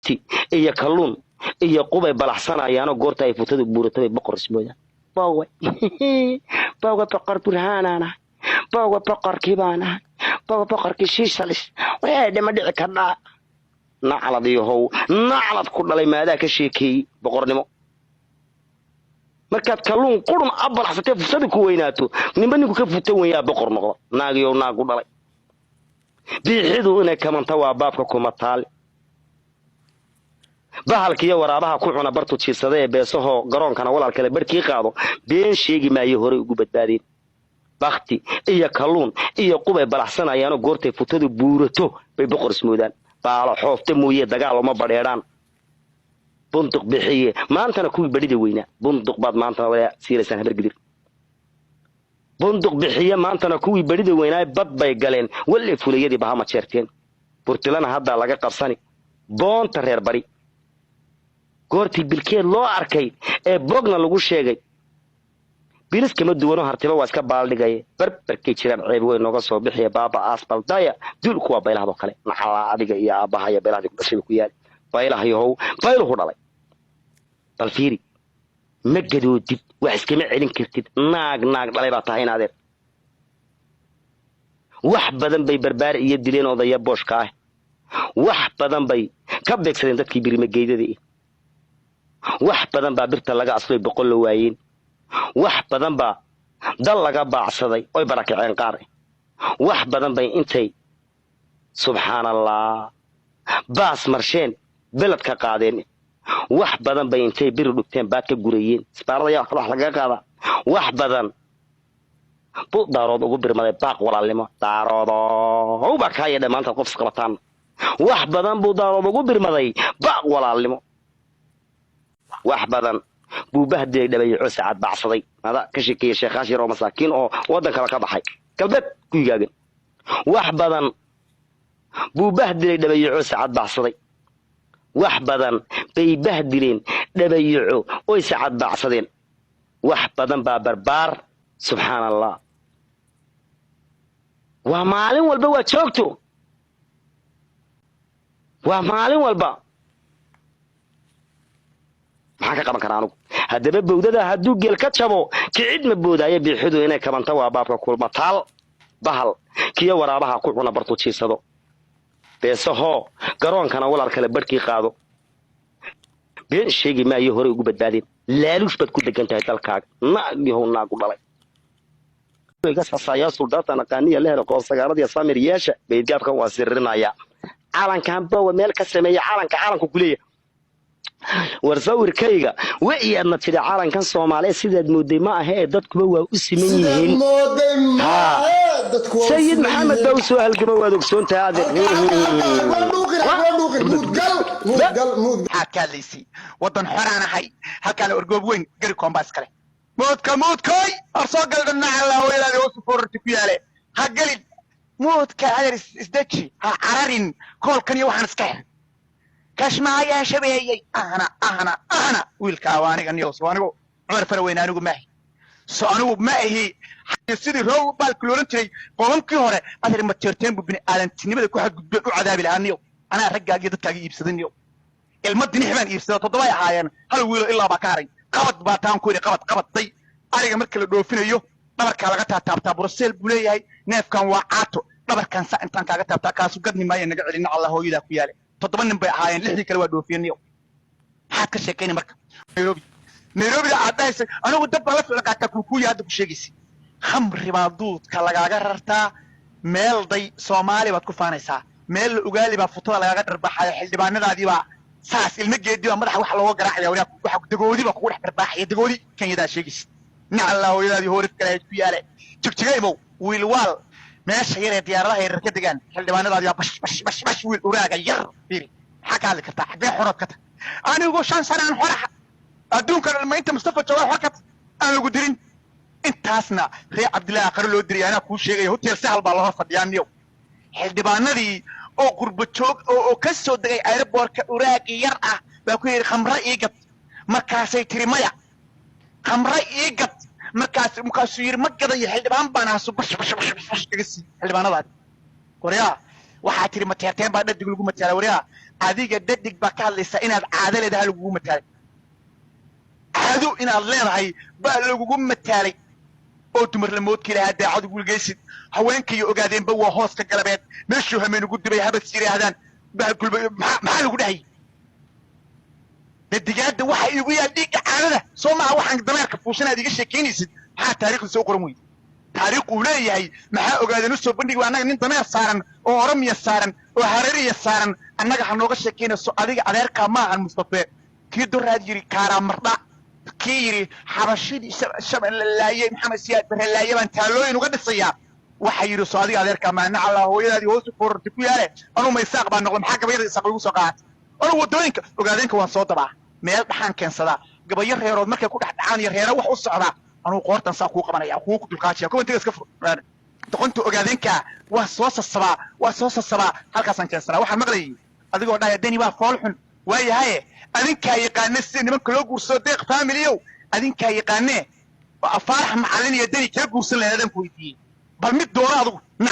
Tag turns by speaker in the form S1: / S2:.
S1: bakti iyo kalluun iyo qubay balaxsanayaano goorta ay futadu buuratay boqor ismooda baawa baawa boqor burhaanana baawa boqor kibana baawa boqor kishiishalis way dhama dhici karnaa nacladiyow naclad ku dhalay maadaa ka sheekay boqornimo markaad kalluun qurun abalaxsatay futadu ku weynaato nimanku ka futan weeyaa boqor noqdo naagiyo naagu dhalay bixidu inay kamanta waa baabka kuma taal bahalkiyo waraabaha ku cuna bartu jiisada ee beesaho garoonkana walaal kale barkii qaado been sheegi maayo hore ugu badbaadeen bakti iyo kalluun iyo qubay balaxsanayaano goortay futadu buurato bay boqor ismoodaan baalo xoofta mooyee dagaal uma badheeraan bunduq bixiye maantana kuwii badhida weynaa bunduq baad maantana wada siiraysan habar gidir bunduq bixiye maantana kuwii badhida weynaa bad bay galeen walla fulayadii bahama jeerteen burtilana hadda laga qabsani boonta reer bari goortii bilkeed loo arkay ee bogna lagu sheegay bilis kama duwano hartiba waa iska baaldhigay barbarkay jiraan ceeb weyn nooga soo bixiya baaba asbaldaya dul kuwa baylahdo kale naxala adiga iyo aabahaya baylahdi ku dhashay ku yaal baylahayow bayluhu dhalay bal fiiri ma gadoodid wax iskama celin kartid naag dhalay baa tahay inaadeen wax badan bay barbaar iyo dileen odaya booshka ah wax badan bay ka beegsadeen dadkii birimageydada wax badan baa birta laga aslay boqol la waayeen wax badan baa dal laga baacsaday oy barakaceen qaar wax badan bay intay subxaanallah baas marsheen belad ka qaadeen wax badan bay intay bir dhugteen baad ka gurayeen isbaarada yaa wax laga qaada wax badan bu daarood ugu birmaday baaq walaalnimo daaroodo uba ka yeedhay maanta qof qabataan wax badan buu daarood ugu birmaday baaq walaalnimo wax badan buu bahday dhabayco saacad baacsaday hada ka sheekay sheekhaas yar oo masaakiin oo wadan kala ka baxay galbeed ku yigaagan wax badan buu bahday dhabayco saacad baacsaday wax badan bay bahdileen dhabayco oo saacad baacsadeen wax badan baa barbaar subxaanallah waa maalin walba waa joogto waa maalin walba maxaa ka qaban karaa anugu haddaba bowdada hadduu geel ka jabo kicid ma boodaayo biixidu inay kabanta waa baabka kulma taal bahal kiyo waraabaha ku cuna bartu jiisado beesahoo garoonkana walaal kale barkii qaado been sheegi maayo hore ugu badbaadeen laaluush baad ku degan tahay dalkaaga naagiyow naagu dhalay gasasayaa suldaatan aqaaniya la helo qoob sagaaradii samir yeesha beedgaabkan waa sirrinaya calankan bawa meel ka sameeya calanku kuleeya warsawirkayga wiciyaadna tiri calankan Soomaaliya sidaad mooday ma aha ee dadkuba waa u siman yihiin sayid maxamed daw soo halgama waad ogsoontaa adeer
S2: حكاليسي ودن حران هاي هكال أرجوبين غير كومباس كله موت كاي أرسل قلنا على ويلا يوسفور تبياله هقلي موت كهذا إزدتشي عرارين كل كني وحنا سكين كاش معايا شبيه أنا ويلكاواني كني يوسفاني عمر فروين أنا معي سأنو معي يصير هو بالكلورنتي قوم كهره أثر ما ترتين ببني آلن تني بدك واحد عذاب الهانيو أنا رجع جد تلاقي يبسدنيو المدني حمان يبسد تضوي حيان هل ويل إلا بكاري قبض باتان كوري قبض ضي أريج مركل دوفينيو نبر كلاقة تاب برسل بولي هاي نف كان وعاتو نبر كان ساعة كان كلاقة تاب كاسو قدني ما ينقع لنا الله هو يدا كياله تضمن بيع حيان لحدي كلوا دوفينيو حتى شكيني مركب نيروبي عدايس أنا ودب على فلك عتكوكو يا دب شيء خمر بعضود كلاقة ررتا ميل ضي سومالي بتكفانيسا ميل وقالي بفطور لقى ربح حلبان هذا ديبا ساس المجد ديبا مرح وحلا وقرح يا ولا وحق دقودي بقول ربح يدقودي كان يدا شيء نعلا ويدا دي هورف كلا بياله تكتجيبو ويلوال ماشي غير ديار هي ركدغان حلبان هذا ديبا بش ويل وراغا ير فيري حكى لك تا حق حركته انا ugu shan sanaan xoraha adduunka ma inta Mustafa Jawaar xorkat aan ugu dirin intaasna Reey Cabdillah qaro loo diriyay ana ku sheegay hotel sahal baa la fadhiyaaniyo xildhibaanadii oo qurbo joog oo ka soo dagay airportka uraaqi yar ah baa ku yiri khamra iigad markaasay tiri maya khamra iigad markaas yiri ma gaday xildhibaan baan asu bash xildhibaanada Korea waxa tiri ma teerteen baa dhadig lagu matala Korea adiga dadig baa ka hadlaysa inaad caado leedahay lagugu mataalay caado inaad leedahay baa lagugu mataalay oo dumar la moodkii lahaa daacad ugu geysid haweenkii ogaadeenba waa hooska galabeed meeshuu hameen ugu dibay habad yiraahdaan maxaa lagu dhahay dadigaada waxa igu yaa dhiigga caadada soo maaha waxaan dameerka fuushanaad iga sheekeynaysid maxaa taariikhda soo qoran weyday taariikh uu leeyahay maxaa ogaadeen u soo bandhigi annaga nin dameer saaran oo oramiya saaran oo harariya saaran annaga ha nooga sheekeynayso adiga adeerkaa maahan mustafe kii doraad yiri kaaraa mardha kii yiri xabashidii shaban la laayay maxamed siyaad bare laayay baan taalooyin uga dhisayaa waxa yiri soo adiga adeerkaa maana allah hooyadaadii hoos u fororti ku yaale anuu maysaaq baan noqdo maxaa gabayada isaaq lagu soo qaatay anuu wadooyinka ogaadeenka waan soo dabaa meel dhaxaan keensadaa gabayo reerood markay ku dhex dhacaan iyo reero wax u socdaa anuu qoortan saa kuu qabanaya kuu dulqaajiya kuwa intaga iska doqonta ogaadeenka waa soo sasabaa halkaasaan keensanaa waxaan maqlayay adigoo dhahaya deni waa fool xun waayahaye adinkaa yaqaane sida nimanka loo guursado deeq familiyow adinkaa yaqaane faarax macallin iyo deni kala guursan lahayd adaan ku weydiiyey bal mid doona adigu